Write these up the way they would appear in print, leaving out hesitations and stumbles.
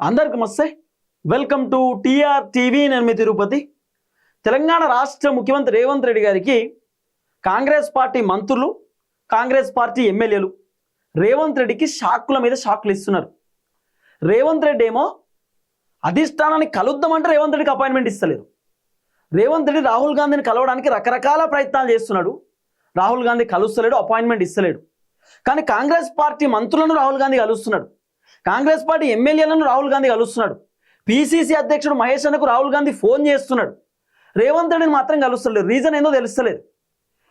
అందరికి నమస్తే. Welcome to TR TV. నేను మీ తిరుపతి. తెలంగాణ రాష్ట్ర ముఖ్యమంత్రి రేవంత్ రెడ్డి గారికి కాంగ్రెస్ పార్టీ మంత్రులు, కాంగ్రెస్ పార్టీ ఎమ్మెల్యేలు రేవంత్ రెడ్డికి షాకుల మీద షాకులు ఇస్తున్నారు. రేవంత్ రెడ్డి ఏమో అధిష్టానాన్ని కలుద్దామంటే రేవంత్ రెడ్డికి అపాయింట్మెంట్ ఇస్తలేరు. రేవంత్ రెడ్డి రాహుల్ గాంధీని కలవడానికి రకరకాల ప్రయత్నాలు చేస్తున్నాడు. రాహుల్ గాంధీ కలుస్తలేడు, అపాయింట్మెంట్ ఇస్తలేడు. కానీ కాంగ్రెస్ పార్టీ మంత్రులను రాహుల్ గాంధీ కలుస్తున్నాడు. కాంగ్రెస్ పార్టీ ఎమ్మెల్యేలను రాహుల్ గాంధీ కలుస్తున్నాడు. పిసిసి అధ్యక్షుడు మహేష్ అన్నకు రాహుల్ గాంధీ ఫోన్ చేస్తున్నాడు. రేవంత్ రెడ్డిని మాత్రం కలుస్తలేదు. రీజన్ ఏందో తెలుస్తలేదు.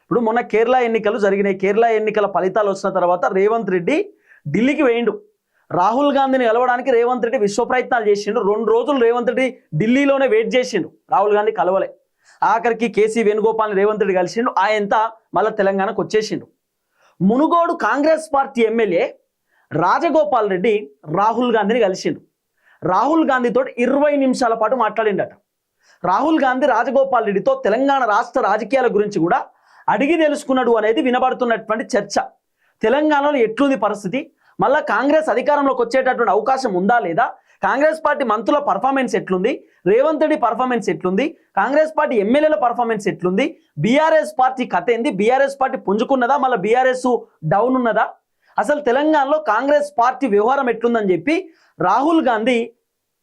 ఇప్పుడు మొన్న కేరళ ఎన్నికలు జరిగినాయి. కేరళ ఎన్నికల ఫలితాలు వచ్చిన తర్వాత రేవంత్ రెడ్డి ఢిల్లీకి వేయిండు. రాహుల్ గాంధీని కలవడానికి రేవంత్ రెడ్డి విశ్వ ప్రయత్నాలు చేసిండు. 2 రోజులు రేవంత్ రెడ్డి ఢిల్లీలోనే వెయిట్ చేసిండు. రాహుల్ గాంధీ కలవలే. ఆఖరికి కేసీ వేణుగోపాల్ని రేవంత్ రెడ్డి కలిసిండు. ఆయనంతా మళ్ళీ తెలంగాణకు వచ్చేసిండు. మునుగోడు కాంగ్రెస్ పార్టీ ఎమ్మెల్యే రాజగోపాల్ రెడ్డి రాహుల్ గాంధీని కలిసిండు. రాహుల్ గాంధీతో 20 నిమిషాల పాటు మాట్లాడిండట. రాహుల్ గాంధీ రాజగోపాల్ రెడ్డితో తెలంగాణ రాష్ట్ర రాజకీయాల గురించి కూడా అడిగి తెలుసుకున్నాడు అనేది వినబడుతున్నటువంటి చర్చ. తెలంగాణలో ఎట్లుంది పరిస్థితి, మళ్ళా కాంగ్రెస్ అధికారంలోకి వచ్చేటటువంటి అవకాశం ఉందా లేదా, కాంగ్రెస్ పార్టీ మంత్రుల పర్ఫార్మెన్స్ ఎట్లుంది, రేవంత్ రెడ్డి పర్ఫార్మెన్స్ ఎట్లుంది, కాంగ్రెస్ పార్టీ ఎమ్మెల్యేల పర్ఫార్మెన్స్ ఎట్లుంది, బీఆర్ఎస్ పార్టీ కథ ఏంది, బీఆర్ఎస్ పార్టీ పుంజుకున్నదా, మళ్ళీ బీఆర్ఎస్ డౌన్ ఉన్నదా, అసలు తెలంగాణలో కాంగ్రెస్ పార్టీ వ్యవహారం ఎట్లుందని చెప్పి రాహుల్ గాంధీ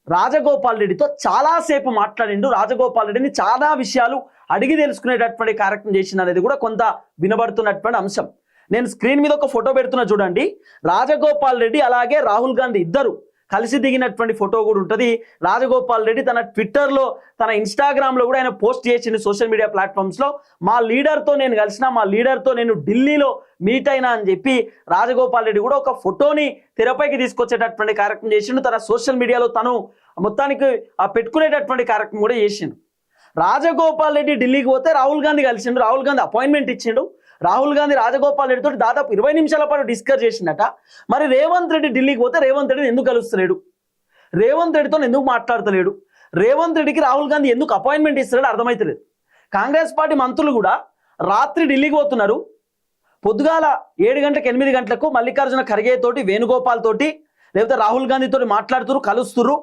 రాజగోపాల్ రెడ్డితో చాలాసేపు మాట్లాడిండు. రాజగోపాల్ రెడ్డిని చాలా విషయాలు అడిగి తెలుసుకునేటటువంటి కార్యక్రమం చేసింది అనేది కూడా కొంత వినబడుతున్నటువంటి అంశం. నేను స్క్రీన్ మీద ఒక ఫోటో పెడుతున్నా చూడండి. రాజగోపాల్ రెడ్డి అలాగే రాహుల్ గాంధీ ఇద్దరు కలిసి దిగినటువంటి ఫోటో కూడా ఉంటుంది. రాజగోపాల్ రెడ్డి తన ట్విట్టర్లో, తన ఇన్స్టాగ్రామ్లో కూడా ఆయన పోస్ట్ చేసింది సోషల్ మీడియా ప్లాట్ఫామ్స్లో. మా లీడర్తో నేను కలిసిన, మా లీడర్తో నేను ఢిల్లీలో మీట్ అయినా అని చెప్పి రాజగోపాల్ రెడ్డి కూడా ఒక ఫోటోని తెరపైకి తీసుకొచ్చేటటువంటి కార్యక్రమం చేసిండు. తన సోషల్ మీడియాలో తను మొత్తానికి పెట్టుకునేటటువంటి కార్యక్రమం కూడా చేసిండు. రాజగోపాల్ రెడ్డి ఢిల్లీకి పోతే రాహుల్ గాంధీ కలిసిండు. రాహుల్ గాంధీ అపాయింట్మెంట్ ఇచ్చిండు. రాహుల్ గాంధీ రాజగోపాల్ రెడ్డితో దాదాపు 20 నిమిషాల పాటు డిస్కస్ చేసిందట. మరి రేవంత్ రెడ్డి ఢిల్లీకి పోతే రేవంత్ రెడ్డిని ఎందుకు కలుస్తలేడు, రేవంత్ రెడ్డితో ఎందుకు మాట్లాడతలేడు, రేవంత్ రెడ్డికి రాహుల్ గాంధీ ఎందుకు అపాయింట్మెంట్ ఇస్తలేడు అర్థమవుతలేదు. కాంగ్రెస్ పార్టీ మంత్రులు కూడా రాత్రి ఢిల్లీకి పోతున్నారు. పొద్దుగాల 7 గంటలకు 8 గంటలకు మల్లికార్జున ఖర్గే తోటి, వేణుగోపాల్ తోటి, లేకపోతే రాహుల్ గాంధీతో మాట్లాడుతురు, కలుస్తురు,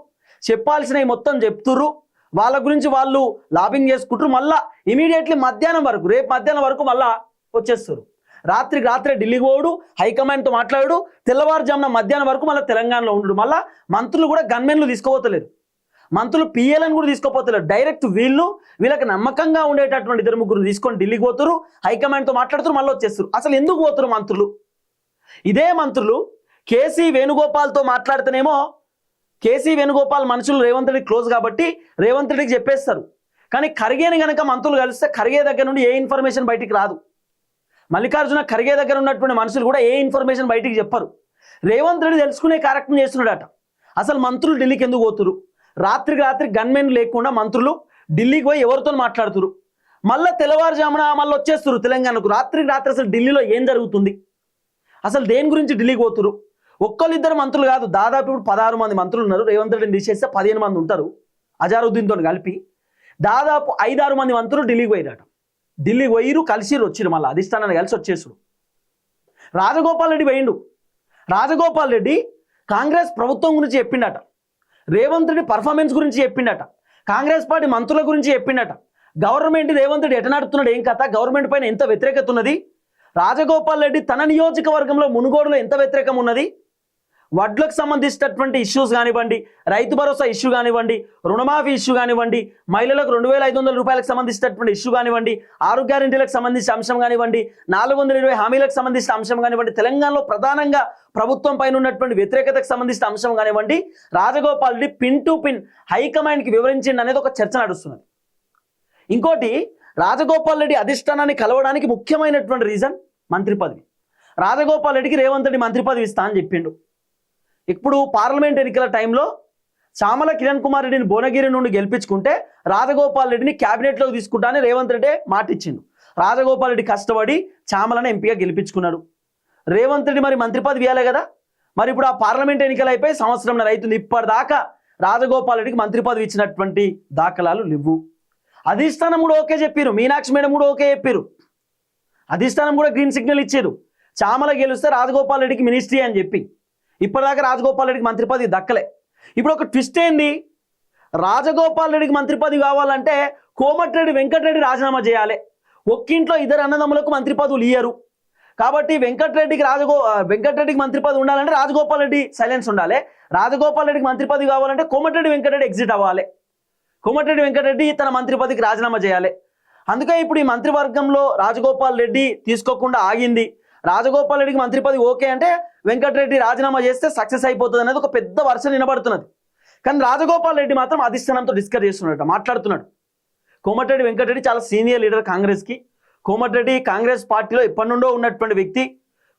చెప్పాల్సినవి మొత్తం చెప్తుర్రు, వాళ్ళ గురించి వాళ్ళు లాబింగ్ చేసుకుంటారు. మళ్ళా ఇమీడియట్లీ మధ్యాహ్నం వరకు, రేపు మధ్యాహ్నం వరకు మళ్ళా వచ్చేస్తారు. రాత్రే ఢిల్లీకి పోడు, హైకమాండ్తో మాట్లాడు, తెల్లవారుజామున మధ్యాహ్నం వరకు మళ్ళీ తెలంగాణలో ఉండడు. మళ్ళీ మంత్రులు కూడా గన్మెన్లు తీసుకోపోతలేరు, మంత్రులు పిఎల్ఎన్ కూడా తీసుకోపోతలేరు. డైరెక్ట్ వీళ్ళకి నమ్మకంగా ఉండేటటువంటి 2-3 తీసుకొని ఢిల్లీకి పోతారు, హైకమాండ్తో మాట్లాడుతారు, మళ్ళీ వచ్చేస్తారు. అసలు ఎందుకు పోతారు మంత్రులు? ఇదే మంత్రులు కేసీ వేణుగోపాల్తో మాట్లాడితేనేమో కేసీ వేణుగోపాల్ మనుషులు రేవంత్ రెడ్డి క్లోజ్ కాబట్టి రేవంత్ రెడ్డికి చెప్పేస్తారు. కానీ ఖర్గేని కనుక మంత్రులు కలిస్తే ఖర్గే దగ్గర నుండి ఏ ఇన్ఫర్మేషన్ బయటికి రాదు. మల్లికార్జున ఖర్గే దగ్గర ఉన్నటువంటి మనుషులు కూడా ఏ ఇన్ఫర్మేషన్ బయటికి చెప్పరు. రేవంత్ రెడ్డి తెలుసుకునే కార్యక్రమం చేస్తున్నాడట. అసలు మంత్రులు ఢిల్లీకి ఎందుకు పోతురు? రాత్రి గన్మెన్ లేకుండా మంత్రులు ఢిల్లీకి పోయి ఎవరితో మాట్లాడుతురు, మళ్ళీ తెల్లవారుజామున మళ్ళీ వచ్చేస్తారు తెలంగాణకు. రాత్రి అసలు ఢిల్లీలో ఏం జరుగుతుంది, అసలు దేని గురించి ఢిల్లీకి పోతురు? 1-2 మంత్రులు కాదు, దాదాపు ఇప్పుడు 16 మంది మంత్రులు ఉన్నారు. రేవంత్ రెడ్డిని తీసేస్తే 15 మంది ఉంటారు అజారుద్దీన్తో కలిపి. దాదాపు 5-6 మంది మంత్రులు ఢిల్లీకి పోయిరట. ఢిల్లీకి పోయిరు, కలిసిరు, వచ్చిరు, మళ్ళీ అధిష్టానాన్ని కలిసి వచ్చేసారు. రాజగోపాల్ రెడ్డి పోయిండు. రాజగోపాల్ రెడ్డి కాంగ్రెస్ ప్రభుత్వం గురించి చెప్పిండట, రేవంత్ రెడ్డి పర్ఫార్మెన్స్ గురించి చెప్పిండట, కాంగ్రెస్ పార్టీ మంత్రుల గురించి చెప్పిండట. గవర్నమెంట్ రేవంత్ రెడ్డి ఎట నడుతున్నాడు, ఏం కథ, గవర్నమెంట్ పైన ఎంత వ్యతిరేకత ఉన్నది, రాజగోపాల్ రెడ్డి తన నియోజకవర్గంలో మునుగోడులో ఎంత వ్యతిరేకం ఉన్నది, వడ్లకు సంబంధించినటువంటి ఇష్యూస్ కానివ్వండి, రైతు భరోసా ఇష్యూ కానివ్వండి, రుణమాఫీ ఇష్యూ కానివ్వండి, మహిళలకు 2500 రూపాయలకు సంబంధించినటువంటి ఇష్యూ కానివ్వండి, 6 గ్యారెంటీలకు సంబంధించిన అంశం కానివ్వండి, 420 హామీలకు సంబంధించిన అంశం కానివ్వండి, తెలంగాణలో ప్రధానంగా ప్రభుత్వం పైన ఉన్నటువంటి వ్యతిరేకతకు సంబంధించిన అంశం కానివ్వండి, Rajagopal Reddy pin to pin హైకమాండ్కి వివరించింది అనేది ఒక చర్చ నడుస్తున్నది. ఇంకోటి, రాజగోపాల్ రెడ్డి అధిష్టానాన్ని కలవడానికి ముఖ్యమైనటువంటి రీజన్ మంత్రి పదవి. రాజగోపాల్ రెడ్డికి రేవంత్ రెడ్డి మంత్రి పదవి ఇస్తా అని చెప్పిండు. ఇప్పుడు పార్లమెంట్ ఎన్నికల టైంలో చామల కిరణ్ కుమార్ రెడ్డిని భువనగిరి నుండి గెలిపించుకుంటే రాజగోపాల్ రెడ్డిని క్యాబినెట్లోకి తీసుకుంటానని రేవంత్ రెడ్డి మాట ఇచ్చిండు. రాజగోపాల్ రెడ్డి కష్టపడి చామలను ఎంపీగా గెలిపించుకున్నాడు. రేవంత్ రెడ్డి మరి మంత్రి పదవి ఇవ్వాలి కదా. మరి ఇప్పుడు ఆ పార్లమెంట్ ఎన్నికలు అయిపోయి సంవత్సరంన్నర అవుతుంది, ఇప్పటిదాకా రాజగోపాల్ రెడ్డికి మంత్రి పదవి ఇచ్చినటువంటి దాఖలాలు లేవు. అధిష్టానం కూడా ఓకే చెప్పారు, మీనాక్షి మేడం కూడా ఓకే చెప్పారు, అధిష్టానం కూడా గ్రీన్ సిగ్నల్ ఇచ్చారు. చామల గెలిస్తే రాజగోపాల్ రెడ్డికి మినిస్ట్రీ అని చెప్పి ఇప్పటిదాకా రాజగోపాల్ రెడ్డికి మంత్రి పదవి దక్కలే. ఇప్పుడు ఒక ట్విస్ట్ ఏంది, రాజగోపాల్ రెడ్డికి మంత్రి పదవి కావాలంటే కోమటిరెడ్డి వెంకటరెడ్డి రాజీనామా చేయాలి. ఒక్కింట్లో ఇద్దరు అన్నదమ్ములకు మంత్రి పదవులు ఇయ్యరు కాబట్టి వెంకటరెడ్డికి మంత్రి పదవి ఉండాలంటే రాజగోపాల్ రెడ్డి సైలెన్స్ ఉండాలి. రాజగోపాల్ రెడ్డికి మంత్రి పదవి కావాలంటే కోమటిరెడ్డి వెంకటరెడ్డి ఎగ్జిట్ అవ్వాలి. కోమటిరెడ్డి వెంకటరెడ్డి తన మంత్రి పదవికి రాజీనామా చేయాలి. అందుకే ఇప్పుడు ఈ మంత్రివర్గంలో రాజగోపాల్ రెడ్డి తీసుకోకుండా ఆగింది. రాజగోపాల్ రెడ్డికి మంత్రి పదవి ఓకే అంటే వెంకటరెడ్డి రాజీనామా చేస్తే సక్సెస్ అయిపోతుంది అనేది ఒక పెద్ద వర్షన్ వినబడుతున్నది. కానీ రాజగోపాల్ రెడ్డి మాత్రం అధిష్టానంతో డిస్కస్ చేస్తున్నాడు, మాట్లాడుతున్నాడు. కోమటిరెడ్డి వెంకటరెడ్డి చాలా సీనియర్ లీడర్ కాంగ్రెస్కి. కోమటిరెడ్డి కాంగ్రెస్ పార్టీలో ఎప్పటి నుండో ఉన్నటువంటి వ్యక్తి.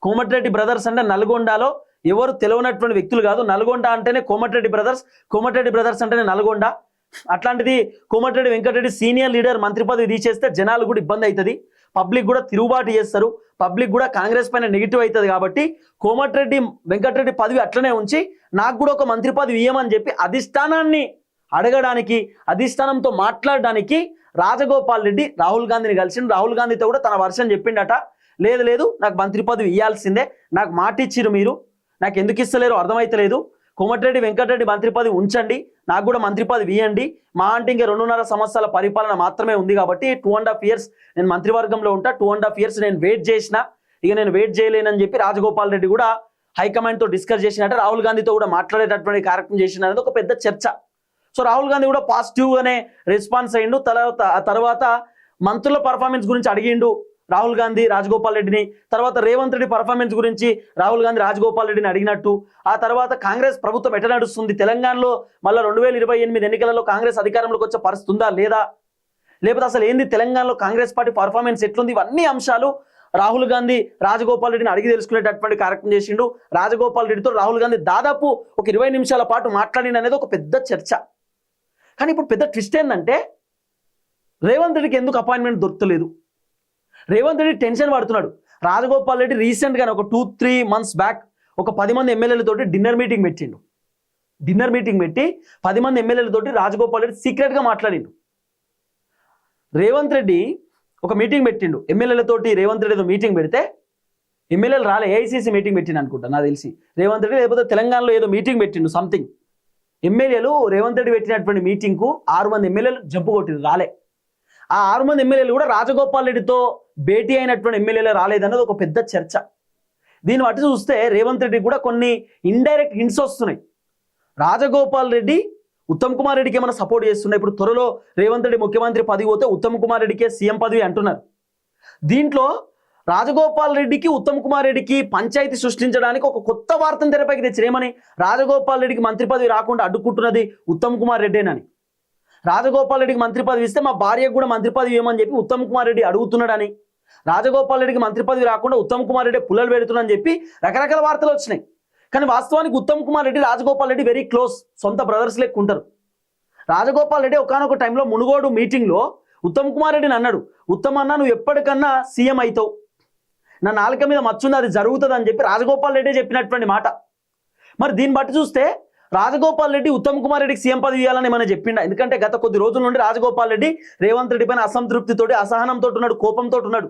కోమటిరెడ్డి బ్రదర్స్ అంటే నల్గొండలో ఎవరు తెలియనటువంటి వ్యక్తులు కాదు. నల్గొండ అంటేనే కోమటిరెడ్డి బ్రదర్స్, కోమటిరెడ్డి బ్రదర్స్ అంటేనే నల్గొండ. అట్లాంటిది కోమటిరెడ్డి వెంకటరెడ్డి సీనియర్ లీడర్ మంత్రి పదవి తీసేస్తే జనాలు కూడా ఇబ్బంది అవుతుంది, పబ్లిక్ కూడా తిరుగుబాటు చేస్తారు, పబ్లిక్ కూడా కాంగ్రెస్ పైన నెగిటివ్ అవుతుంది. కాబట్టి కోమటిరెడ్డి వెంకటరెడ్డి పదవి అట్లనే ఉంచి నాకు కూడా ఒక మంత్రి పదవి ఇయ్యమని చెప్పి అధిష్టానాన్ని అడగడానికి, అధిష్టానంతో మాట్లాడడానికి రాజగోపాల్ రెడ్డి రాహుల్ గాంధీని కలిసిండు. రాహుల్ గాంధీతో కూడా తన వర్షన్ చెప్పిండట, లేదు లేదు నాకు మంత్రి పదవి ఇవ్వాల్సిందే, నాకు మాట ఇచ్చిరు, మీరు నాకు ఎందుకు ఇస్తలేరు అర్థమైతలేదు, కోమటిరెడ్డి వెంకటరెడ్డి మంత్రి పదవి ఉంచండి, నాకు కూడా మంత్రి పదవి ఇవ్వండి, మా అంటే ఇంకా 2.5 సంవత్సరాల పరిపాలన మాత్రమే ఉంది కాబట్టి 2.5 years నేను మంత్రివర్గంలో ఉంటా, 2.5 years నేను వెయిట్ చేసిన, ఇక నేను వెయిట్ చేయలేనని చెప్పి రాజగోపాల్ రెడ్డి కూడా హైకమాండ్తో డిస్కస్ చేసినట్టు రాహుల్ గాంధీతో కూడా మాట్లాడేటటువంటి కార్యక్రమం చేసిన అనేది ఒక పెద్ద చర్చ. సో రాహుల్ గాంధీ కూడా పాజిటివ్గానే రెస్పాన్స్ అయ్యిండు. తర్వాత మంత్రుల పర్ఫార్మెన్స్ గురించి అడిగిండు రాహుల్ గాంధీ రాజగోపాల్ రెడ్డిని. తర్వాత రేవంత్ రెడ్డి పర్ఫార్మెన్స్ గురించి రాహుల్ గాంధీ రాజగోపాల్ రెడ్డిని అడిగినట్టు. ఆ తర్వాత కాంగ్రెస్ ప్రభుత్వం ఎట్లా నడుస్తుంది, తెలంగాణలో మళ్ళీ 2028 ఎన్నికలలో కాంగ్రెస్ అధికారంలోకి వచ్చే పరిస్థితి ఉందా లేదా, లేకపోతే అసలు ఏంది తెలంగాణలో కాంగ్రెస్ పార్టీ పర్ఫార్మెన్స్ ఎట్లుంది, ఇవన్నీ అంశాలు రాహుల్ గాంధీ రాజగోపాల్ రెడ్డిని అడిగి తెలుసుకునేటటువంటి కార్యక్రమం చేసిండు. రాజగోపాల్ రెడ్డితో రాహుల్ గాంధీ దాదాపు ఒక 20 నిమిషాల పాటు మాట్లాడిన అనేది ఒక పెద్ద చర్చ. కానీ ఇప్పుడు పెద్ద ట్విస్ట్ ఏంటంటే రేవంత్ రెడ్డికి ఎందుకు అపాయింట్మెంట్ దొరకలేదు, రేవంత్ రెడ్డి టెన్షన్ పడుతున్నాడు. రాజగోపాల్ రెడ్డి రీసెంట్గానే ఒక 2-3 months బ్యాక్ ఒక 10 మంది ఎమ్మెల్యేలతోటి డిన్నర్ మీటింగ్ పెట్టిండు. డిన్నర్ మీటింగ్ పెట్టి 10 మంది ఎమ్మెల్యేలతోటి రాజగోపాల్ రెడ్డి సీక్రెట్గా మాట్లాడిండు. రేవంత్ రెడ్డి ఒక మీటింగ్ పెట్టిండు ఎమ్మెల్యేలతోటి. రేవంత్ రెడ్డి మీటింగ్ పెడితే ఎమ్మెల్యేలు రాలే, ఏఐసీసీ మీటింగ్ పెట్టిండు అనుకుంటా నాకు తెలిసి రేవంత్ రెడ్డి, లేకపోతే తెలంగాణలో ఏదో మీటింగ్ పెట్టిండు సంథింగ్. ఎమ్మెల్యేలు రేవంత్ రెడ్డి పెట్టినటువంటి మీటింగ్కు 6 మంది ఎమ్మెల్యేలు జంపు కొట్టిండు, రాలే. ఆ 6 మంది ఎమ్మెల్యేలు కూడా రాజగోపాల్ రెడ్డితో భేటీ అయినటువంటి ఎమ్మెల్యేలు రాలేదన్నది ఒక పెద్ద చర్చ. దీన్ని బట్టి చూస్తే రేవంత్ రెడ్డి కూడా కొన్ని ఇండైరెక్ట్ హింట్స్ వస్తున్నాయి. రాజగోపాల్ రెడ్డి ఉత్తమ్ కుమార్ రెడ్డికి ఏమైనా సపోర్ట్ చేస్తున్నాయి. ఇప్పుడు త్వరలో రేవంత్ రెడ్డి ముఖ్యమంత్రి పదవి పోతే ఉత్తమ్ కుమార్ రెడ్డికే సీఎం పదవి అంటున్నారు. దీంట్లో రాజగోపాల్ రెడ్డికి ఉత్తమ్ కుమార్ రెడ్డికి పంచాయతీ సృష్టించడానికి ఒక కొత్త వార్తను తెరపైకి తెచ్చారు. ఏమని, రాజగోపాల్ రెడ్డికి మంత్రి పదవి రాకుండా అడ్డుకుంటున్నది ఉత్తమ్ కుమార్ రెడ్డేనని. రాజగోపాల్ రెడ్డికి మంత్రి పదవి ఇస్తే మా భార్యకు కూడా మంత్రి పదవి ఇవ్వమని చెప్పి ఉత్తమ్ కుమార్ రెడ్డి అడుగుతున్నాడని, రాజగోపాల్ రెడ్డికి మంత్రి పదవి రాకుండా ఉత్తమ్ కుమార్ రెడ్డి పుల్లలు పెడుతున్నాడని చెప్పి రకరకాల వార్తలు వచ్చినాయి. కానీ వాస్తవానికి ఉత్తమ్ కుమార్ రెడ్డి రాజగోపాల్ రెడ్డి వెరీ క్లోజ్, సొంత బ్రదర్స్ లెక్క ఉంటారు. రాజగోపాల్ రెడ్డి ఒకానొక టైంలో మునుగోడు మీటింగ్లో ఉత్తమ్ కుమార్ రెడ్డిని అన్నాడు, ఉత్తమ్ అన్న నువ్వు ఎప్పటికన్నా సీఎం అవుతావు, నా నాలుక మీద మచ్చుంది, అది జరుగుతుంది అని చెప్పి రాజగోపాల్ రెడ్డి చెప్పినటువంటి మాట. మరి దీన్ని బట్టి చూస్తే రాజగోపాల్ రెడ్డి ఉత్తమ్ కుమార్ రెడ్డికి సీఎం పదవి ఇవ్వాలని ఏమైనా చెప్పిండా? ఎందుకంటే గత కొద్ది రోజుల నుండి రాజగోపాల్ రెడ్డి రేవంత్ రెడ్డి పైన అసంతృప్తితోటి, అసహనంతో ఉన్నాడు, కోపంతో ఉన్నాడు.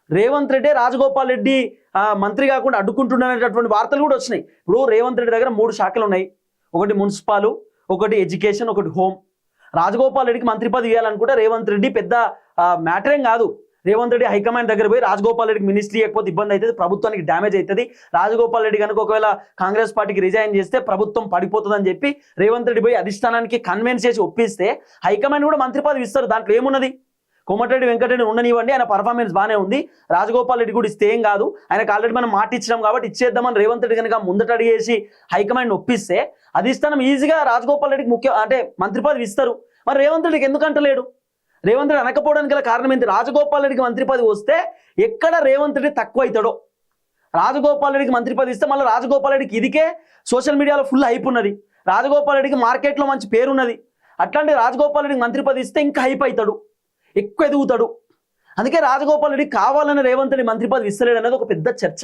రేవంత్ రెడ్డి రాజగోపాల్ రెడ్డి మంత్రి కాకుండా అడ్డుకుంటున్నటువంటి వార్తలు కూడా వచ్చినాయి. ఇప్పుడు రేవంత్ రెడ్డి దగ్గర 3 శాఖలు ఉన్నాయి, ఒకటి మున్సిపాలు, ఒకటి ఎడ్యుకేషన్, ఒకటి హోమ్. రాజగోపాల్ రెడ్డికి మంత్రి పదవి ఇవ్వాలనుకుంటే రేవంత్ రెడ్డి పెద్ద మ్యాటరేం కాదు. రేవంత్ రెడ్డి హైకమాండ్ దగ్గర పోయి రాజగోపాల్ రెడ్డికి మినిస్ట్రీ ఇవ్వకపోతే ఇబ్బంది అవుతుంది, ప్రభుత్వానికి డ్యామేజ్ అవుతుంది, రాజగోపాల్ రెడ్డి కనుక ఒకవేళ కాంగ్రెస్ పార్టీకి రిజైన్ చేస్తే ప్రభుత్వం పడిపోతుందని చెప్పి రేవంత్ రెడ్డి పోయి అధిష్టానానికి కన్విన్స్ చేసి ఒప్పిస్తే హైకమాండ్ కూడా మంత్రి పదవి ఇస్తారు. దాంట్లో ఏమున్నది, కోమటిరెడ్డి వెంకటరెడ్డి ఉండనివ్వండి, ఆయన పర్ఫార్మెన్స్ బాగానే ఉంది, రాజగోపాల్ రెడ్డి కూడా ఇస్తే ఏం కాదు, ఆయనకు ఆల్రెడీ మనం మాట ఇచ్చినాం కాబట్టి ఇచ్చేద్దామని రేవంత్ రెడ్డి కనుక ముందట అడిగేసి హైకమాండ్ ఒప్పిస్తే అధిష్టానం ఈజీగా రాజగోపాల్ రెడ్డికి మంత్రి పదవి ఇస్తారు. మరి రేవంత్ రెడ్డికి ఎందుకు అంటలేడు? రేవంత్ రెడ్డి అనకపోవడానికి గల కారణం ఏంటి? రాజగోపాల్ రెడ్డికి మంత్రి పదవి వస్తే ఎక్కడ రేవంత్ రెడ్డి తక్కువ అవుతాడో. రాజగోపాల్ రెడ్డికి మంత్రి పదవి ఇస్తే మళ్ళీ రాజగోపాల్ రెడ్డికి ఇదికే సోషల్ మీడియాలో ఫుల్ హైప్ ఉన్నది, రాజగోపాల్ రెడ్డికి మార్కెట్లో మంచి పేరున్నది. అట్లాంటి రాజగోపాల్ రెడ్డికి మంత్రి పదవి ఇస్తే ఇంకా హైప్ అవుతాడు, ఎక్కువ ఎదుగుతాడు. అందుకే రాజగోపాల్ రెడ్డి కావాలని రేవంత్ రెడ్డి మంత్రి పదవి ఇస్తలేడు అనేది ఒక పెద్ద చర్చ.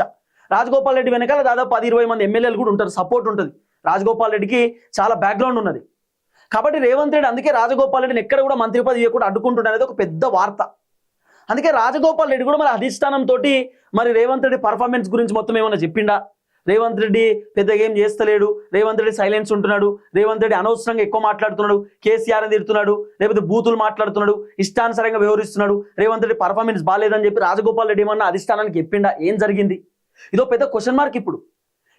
రాజగోపాల్ రెడ్డి వెనకాల దాదాపు 10-20 మంది ఎమ్మెల్యేలు కూడా ఉంటారు, సపోర్ట్ ఉంటుంది. రాజగోపాల్ రెడ్డికి చాలా బ్యాక్గ్రౌండ్ ఉన్నది కాబట్టి రేవంత్ రెడ్డి అందుకే రాజగోపాల్ రెడ్డిని ఎక్కడ కూడా మంత్రి పదవి ఇవ్వకుండా అడ్డుకుంటున్నాడు అనేది ఒక పెద్ద వార్త. అందుకే రాజగోపాల్ రెడ్డి కూడా మరి అధిష్టానంతో మరి రేవంత్ రెడ్డి పర్ఫార్మెన్స్ గురించి మొత్తం ఏమైనా చెప్పిండా, రేవంత్ రెడ్డి పెద్దగా ఏం చేస్తలేడు, రేవంత్ రెడ్డి సైలెన్స్ ఉంటున్నాడు, రేవంత్ రెడ్డి అనవసరంగా ఎక్కువ మాట్లాడుతున్నాడు, కేసీఆర్ అని తిడుతున్నాడు, లేకపోతే బూతులు మాట్లాడుతున్నాడు, ఇష్టానుసారంగా వ్యవహరిస్తున్నాడు, రేవంత్ రెడ్డి పర్ఫార్మెన్స్ బాగాలేదని చెప్పి రాజగోపాల్ రెడ్డి ఏమన్నా అధిష్టానానికి చెప్పిండా? ఏం జరిగింది? ఇదో పెద్ద క్వశ్చన్ మార్క్.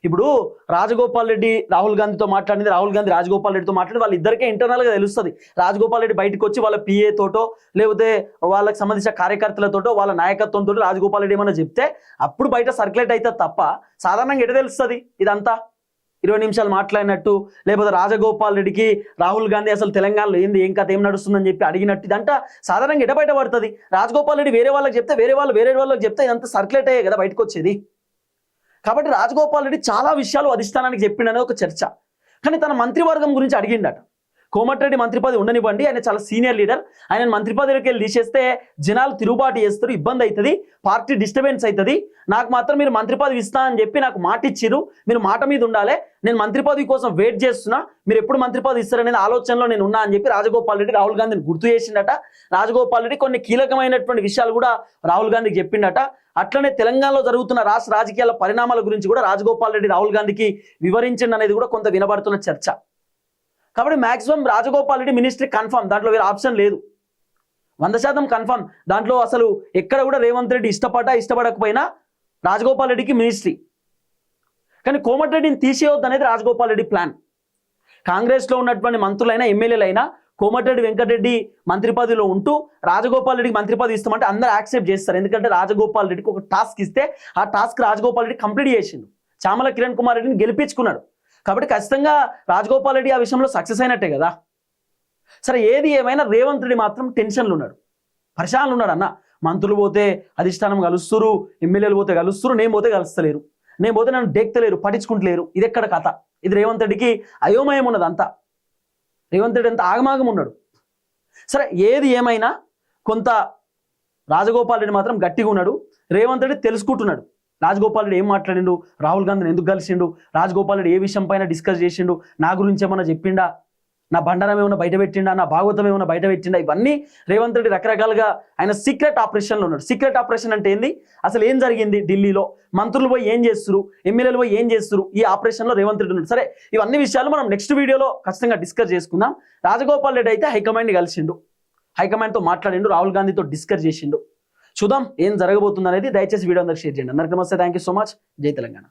ఇప్పుడు రాజగోపాల్ రెడ్డి రాహుల్ గాంధీతో మాట్లాడింది, రాహుల్ గాంధీ రాజగోపాల్ రెడ్డితో మాట్లాడి వాళ్ళిద్దరికే ఇంటర్నల్గా తెలుస్తుంది. రాజగోపాల్ రెడ్డి బయటకు వచ్చి వాళ్ళ పిఏ తోటో లేకపోతే వాళ్ళకి సంబంధించిన కార్యకర్తలతోటో వాళ్ళ నాయకత్వంతో రాజగోపాల్ రెడ్డి ఏమన్నా చెప్తే అప్పుడు బయట సర్క్యులేట్ అవుతుంది తప్ప సాధారణంగా ఎట తెలుస్తుంది ఇదంతా? 20 నిమిషాలు మాట్లాడినట్టు, లేకపోతే రాజగోపాల్ రెడ్డికి రాహుల్ గాంధీ అసలు తెలంగాణలో ఏంది ఏం కథ ఏం నడుస్తుందని చెప్పి అడిగినట్టు ఇదంతా సాధారణంగా ఎట బయట పడుతుంది? రాజగోపాల్ రెడ్డి వేరే వాళ్ళకి చెప్తే వేరే వాళ్ళకి చెప్తే ఇదంతా సర్క్యులేట్ అయ్యే కదా బయటకు వచ్చేది. కాబట్టి రాజగోపాల్ రెడ్డి చాలా విషయాలు అధిష్టానానికి చెప్పిండనే ఒక చర్చ. కానీ తన మంత్రివర్గం గురించి అడిగిండట. కోమటిరెడ్డి మంత్రి పదవి ఉండనివ్వండి, ఆయన చాలా సీనియర్ లీడర్, ఆయన మంత్రి పదవికి వెళ్ళి తీసేస్తే జనాలు తిరుగుబాటు చేస్తారు, ఇబ్బంది అవుతుంది, పార్టీ డిస్టర్బెన్స్ అవుతుంది, నాకు మాత్రం మీరు మంత్రి పదవి ఇస్తా అని చెప్పి నాకు మాట ఇచ్చిరు, మీరు మాట మీద ఉండాలి, నేను మంత్రి పదవి కోసం వెయిట్ చేస్తున్నా, మీరు ఎప్పుడు మంత్రి పదవి ఇస్తారనేది ఆలోచనలో నేను ఉన్నా అని చెప్పి రాజగోపాల్ రెడ్డి రాహుల్ గాంధీని గుర్తు చేసిండట. రాజగోపాల్ రెడ్డి కొన్ని కీలకమైనటువంటి విషయాలు కూడా రాహుల్ గాంధీకి చెప్పిండట. అట్లనే తెలంగాణలో జరుగుతున్న రాష్ట్ర రాజకీయాల పరిణామాల గురించి కూడా రాజగోపాల్ రెడ్డి రాహుల్ గాంధీకి వివరించండి అనేది కూడా కొంత వినబడుతున్న చర్చ. కాబట్టి maximum Rajagopal Reddy ministry confirm, దాంట్లో వేరే ఆప్షన్ లేదు, 100% కన్ఫర్మ్. దాంట్లో అసలు ఎక్కడ కూడా రేవంత్ రెడ్డి ఇష్టపడకపోయినా రాజగోపాల్ రెడ్డికి మినిస్ట్రీ. కానీ కోమటిరెడ్డిని తీసేయొద్దు అనేది రాజగోపాల్ రెడ్డి ప్లాన్. కాంగ్రెస్లో ఉన్నటువంటి మంత్రులైనా ఎమ్మెల్యేలైనా కోమటిరెడ్డి వెంకటరెడ్డి మంత్రి పదవిలో ఉంటూ రాజగోపాల్ రెడ్డికి మంత్రి పదవి ఇస్తామంటే అందరూ యాక్సెప్ట్ చేస్తారు. ఎందుకంటే రాజగోపాల్ రెడ్డికి ఒక టాస్క్ ఇస్తే ఆ టాస్క్ రాజగోపాల్ రెడ్డి కంప్లీట్ చేసిండు, చామల కిరణ్ కుమార్ రెడ్డిని గెలిపించుకున్నాడు. కాబట్టి ఖచ్చితంగా రాజగోపాల్ రెడ్డి ఆ విషయంలో సక్సెస్ అయినట్టే కదా. సరే, ఏది ఏమైనా రేవంత్ రెడ్డి మాత్రం టెన్షన్లు ఉన్నాడు, పరిశానలు ఉన్నాడు. అన్న మంత్రులు పోతే అధిష్టానం కలుస్తురు, ఎమ్మెల్యేలు పోతే కలుస్తురు, నేను పోతే కలుస్తలేరు, నేను పోతే నన్ను డెక్తలేరు, పట్టించుకుంటలేరు. ఇది ఎక్కడ కథ? ఇది రేవంత్ రెడ్డికి అయోమయం ఉన్నది అంతా. రేవంత్ రెడ్డి అంత ఆగమాగం ఉన్నాడు. సరే, ఏది ఏమైనా కొంత రాజగోపాల్ రెడ్డి మాత్రం గట్టిగా ఉన్నాడు. రేవంత్ రెడ్డి తెలుసుకుంటున్నాడు రాజగోపాల్ రెడ్డి ఏం మాట్లాడిండు, రాహుల్ గాంధీని ఎందుకు కలిసిండు, రాజగోపాల్ రెడ్డి ఏ విషయం పైన డిస్కస్ చేసిండు, నా గురించి ఏమన్నా చెప్పిండా, నా బండారం ఏమైనా బయట పెట్టిండా, నా భాగవతం ఏమైనా బయట పెట్టిండా, ఇవన్నీ రేవంత్ రెడ్డి రకరకాలుగా ఆయన సీక్రెట్ ఆపరేషన్లో ఉన్నాడు. సీక్రెట్ ఆపరేషన్ అంటే ఏంది, అసలు ఏం జరిగింది ఢిల్లీలో, మంత్రులు పోయి ఏం చేస్తురు, ఎమ్మెల్యేలు పోయి ఏం చేస్తురు, ఈ ఆపరేషన్లో రేవంత్ రెడ్డి ఉన్నాడు. సరే, ఇవన్నీ విషయాలు మనం నెక్స్ట్ వీడియోలో ఖచ్చితంగా డిస్కస్ చేసుకుందాం. రాజగోపాల్ రెడ్డి అయితే హైకమాండ్ని కలిసిండు, హైకమాండ్తో మాట్లాడిండు, రాహుల్ గాంధీతో డిస్కస్ చేసిండు. చూద్దాం ఏం జరగబోతుంది అనేది. దయచేసి వీడియో అందరికి షేర్ చేయండి. అందరికీ నమస్తే, థ్యాంక్ యూ సో మచ్. జై తెలంగాణ.